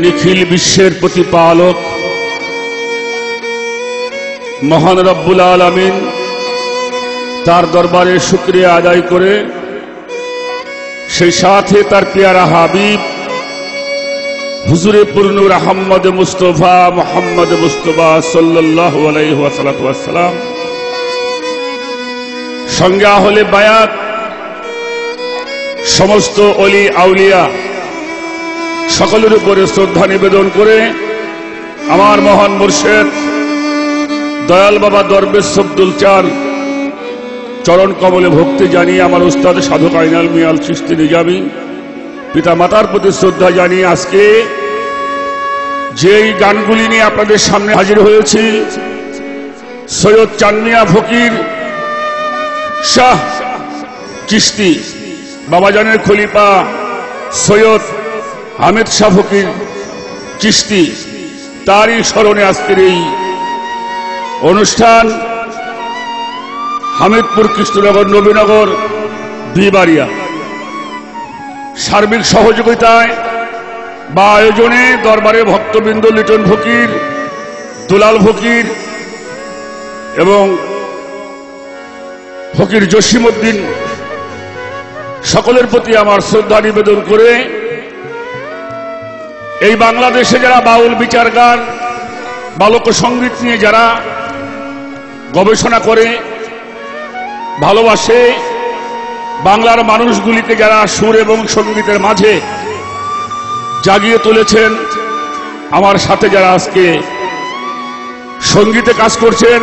নিখিল বিশ্বের প্রতিপালক মহান রব্বুল আলামিন তার দরবারে শুকরিয়া আদায় করে সেই সাথে তার পেয়ারা হাবিব হুজুরে পুরনুর আহমদ মুস্তফা মুহাম্মদ মুস্তফা সাল্লাল্লাহু আলাইহি ওয়াসাল্লাম সঙ্গে আহলে বায়াত সমস্ত অলি আউলিয়া সকলের উপরে শ্রদ্ধা নিবেদন করে আমার মহান মুর্শিদ দয়াল বাবা দরবেশ আব্দুল চার চরণ কমলে ভক্তি জানিয়ে আমার উস্তাদ সাধক আইনাল মিয়াল চিশতি নিজামী পিতা মাতার প্রতি শ্রদ্ধা জানিয়ে আজকে যেই গানগুলি নিয়ে আপনাদের সামনে হাজির হয়েছি সৈয়দ চাঁদমিয়া ফকির শাহ চিশতি বাবাজানের খলিফা সৈয়দ হামিদ শাহ ফকির চিশতি তারই স্মরণে আজকের এই অনুষ্ঠান হামিদপুর কৃষ্ণনগর নবীনগর বিবাড়িয়া সার্বিক সহযোগিতায় বা আয়োজনে দরবারে ভক্তবৃন্দ লিটন ফকির দুলাল ফকির এবং ফকির জসিমউদ্দিন সকলের প্রতি আমার শ্রদ্ধা নিবেদন করে এই বাংলাদেশে যারা বাউল বিচার গান বা লোকসঙ্গীত নিয়ে যারা গবেষণা করে ভালোবাসে বাংলার মানুষগুলিকে যারা সুর এবং সঙ্গীতের মাঝে জাগিয়ে তুলেছেন আমার সাথে যারা আজকে সঙ্গীতে কাজ করছেন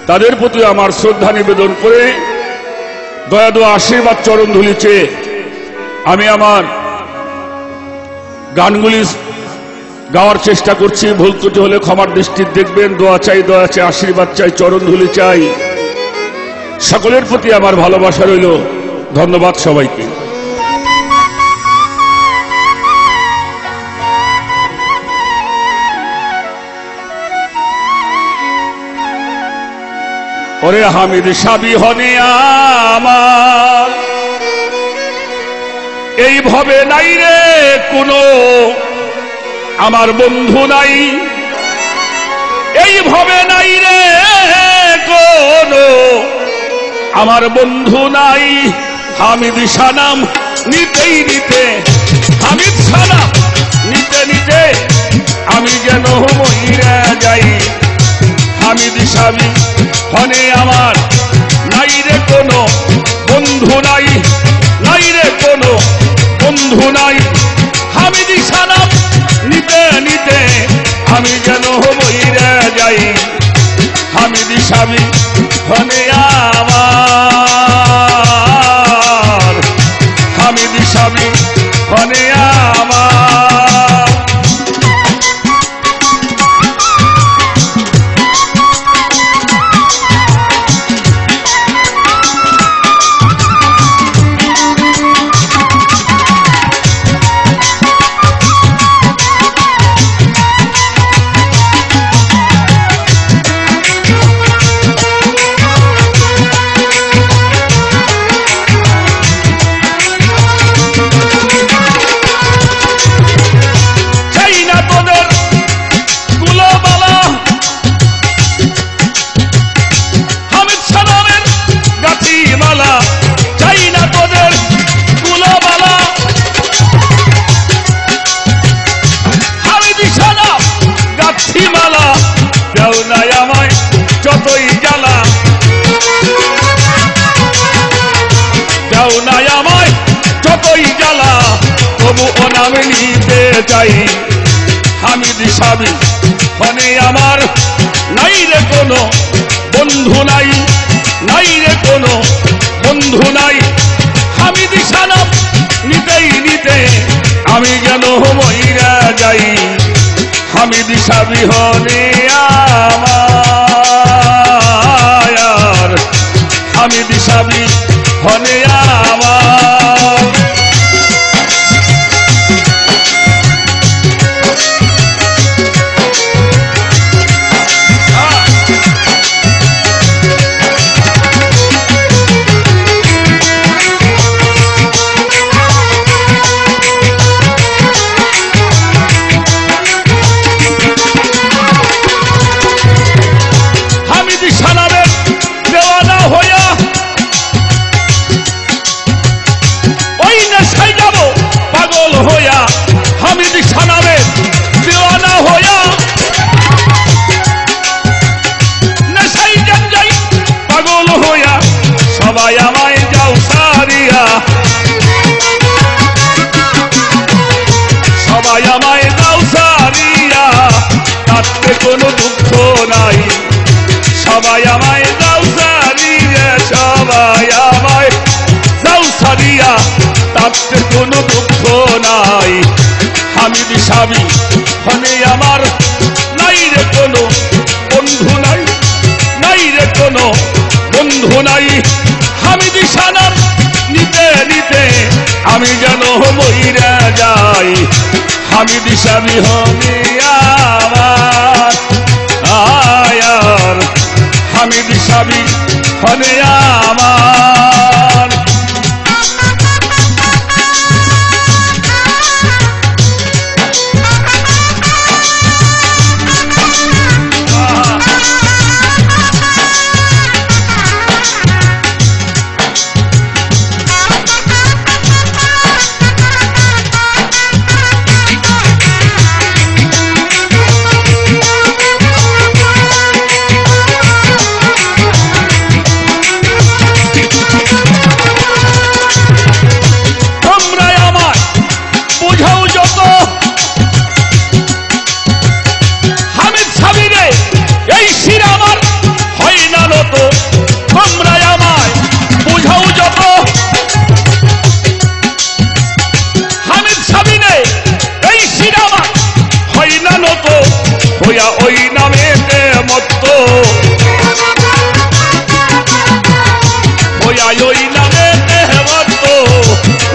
তাদের প্রতি আমার শ্রদ্ধা নিবেদন করে দয়া দোয়া আশীর্বাদ চরণ ধুলি চেয়ে আমি আমার গানগুলি গাওয়ার চেষ্টা করছি। ভুল ত্রুটি হলে ক্ষমার দৃষ্টিতে দেখবেন। দোয়া চাই, দয়া চাই, আশীর্বাদ চাই, চরণ ধুলি চাই। সকলের প্রতি আমার ভালোবাসা রইল। ধন্যবাদ সবাইকে। ওরে হামিদ সাবি হনে আমার এই ভবে নাই রে কোনো আমার বন্ধু নাই, এই ভবে নাই রে কোনো আমার বন্ধু নাই। হামিদ সানাম নিতেই নিতে, হামিদ সানাম নিতে নিতে আমি যেন মইরা যাই। হামিদ সাবি হনে আমার নাই রে কোনো বন্ধু নাই, নাই রে কোনো বন্ধু নাই। হামিদ সানাম নিতে নিতে আমি যেন মইরা যাই। হামিদ সাবি হনে আমার, হামিদ সাবি হনে আমার। যতই জ্বালা যাও না আমায়, যতই জ্বালা তবু ও নামে নিতে চাই। হামিদ সাবি হনে আমার নাই রে কোনো বন্ধু নাই, নাই রে কোনো বন্ধু নাই। হামিদ সানাম নিতেই নিতে আমি যেন মইরা যাই। হামিদ সাবি হনে আমার, হামিদ সাবি হনে আমার। থাকতে কোনো দুঃখ নাই। সবাই আমায় যাও সারিয়া, সবাই আমায় যাও সারিয়া, থাকতে কোনো দুঃখ নাই। হামিদ সাবি হনে আমার নাই রে কোনো বন্ধু নাই, নাই রে কোনো বন্ধু নাই। হামিদ সানাম নিতে নিতে আমি যেন মইরা যাই। হামিদ সাবি হনে আমার আয়ার, হামিদ সাবি হনে আমার। ওই নামেতে মত্ত, ওই নামেতে মত্ত,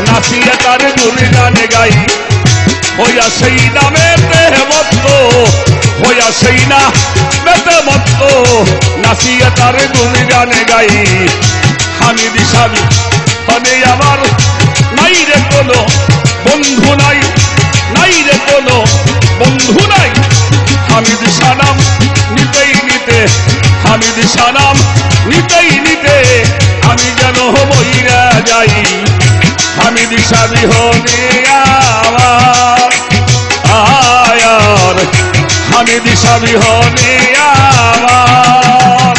নাচিয়ে তার গুণগান গাই। হইয়া সেই নামেতে মত্ত, হইয়া সেই না মেতে মত্ত, নাচিয়ে তার গুণগান গাই। হামিদ সাবি হনে আমার নাই রে কোনো বন্ধু নাই, নাই রে কোনো বন্ধু নাই। হামিদ সানাম নিতেই নিতে, হামিদ সানাম নিতেই নিতে আমি যেন মইরা যাই। হামিদ সাবি হনে আমার আয়ার, হামিদ সাবি হনে আমার।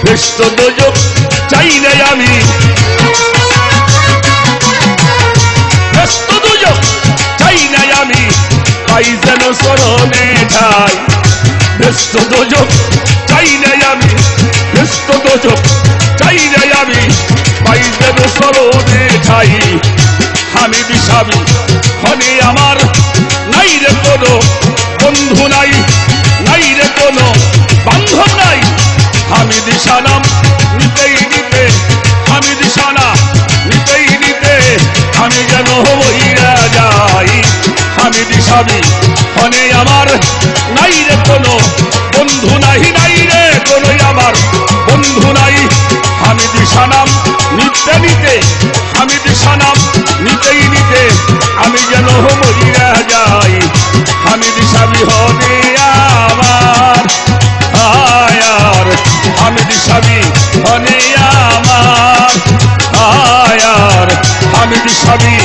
বেস্ত দোজক চাই না আমি, বেস্ত দোজক চাই না আমি, পাই যেন স্মরণে ঠাই। বেস্ত দোজক চাই না আমি, বেস্ত দোজক চাই না আমি, পাই যেন স্মরণে ঠাই। হামিদ সাবি হনে আমার নাই রে কোনো বন্ধু নাই, নাই রে কোনো বান্ধব নাই। হামিদ সানাম নিতেই নিতে, হামিদ সানা নিতেই নিতে আমি যেন মইরা যাই। হামিদ সাবি হনে আমার নাই রে কোনো বন্ধু নাই, নাই রে কোনো আমার বন্ধু নাই। হামিদ সানাম নিতে নিতে, হামিদ সানাম নিতেই নিতে আমি যেন মইরা যাই। হামিদ সাবি হনে আমার আয়ার, হামিদ সাবি হনে আমার আয়ার, হামিদ সাবি